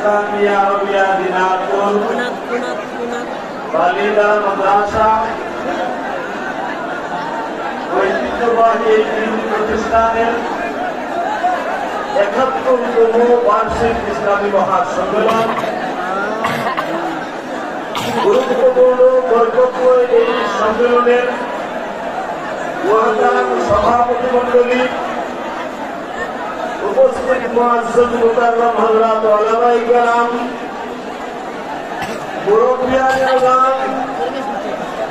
ইসলামিয়া রবিয়া দিনাজপুর বালিদা মাদ্রাসা ঐতিহ্যবাহী এই দিনী প্রতিষ্ঠানের ৭১তম বার্ষিক ইসলামী মহাসম্মেলন গুরুত্বপূর্ণ বরকতময় এই সম্মেলনের মহাতারাম সভাপতি মণ্ডলী, উপস্থিত মুআজ্জাজ মুকাররম হযরত উলামায়ে কেরাম, মুরব্বিয়ানে আযম,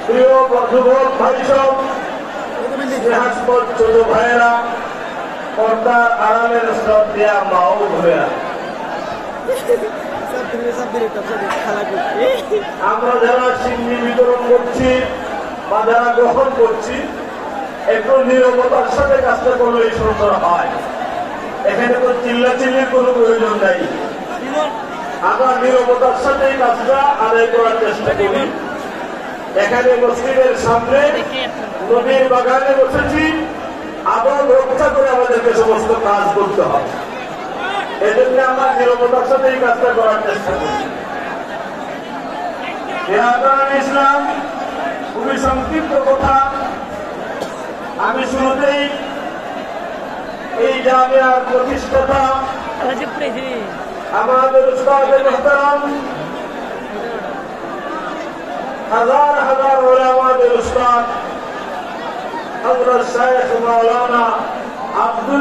প্রিয় বন্ধুগণ, ভাইসব, স্নেহাস্পদ ছোট ভাইয়েরা, পর্দার আড়ালের শ্রদ্ধেয়া মা ও বোনেরা, আমরা যারা সিন্নি বিতরণ করছি বা যারা গ্রহণ করছি একটু নীরবতার সাথে কাজটা করলেই সুন্দর হয়। এখানে তো চিল্লাচিল্লির কোনো প্রয়োজন নাই। আমরা নীরবতার সাথে কাজটা আদায় করার চেষ্টা করি। এখানে মসজিদের সামনে নদীর বাগানে বসেছি, আবার রক্ষা করে আমাদেরকে সমস্ত কাজ করতে হবে। এজন্য আমরা নীরবতার সাথে এই কাজটা করার চেষ্টা করি। ইসলাম খুবই সংক্ষিপ্ত কথা। আমি শুরুতেই এই জামিয়ার প্রতিষ্ঠাতা আমাদের উস্তাদ মুহতারাম, হাজার হাজার উলামাদের উস্তাদ হযরত শাইখ মাওলানা আব্দুল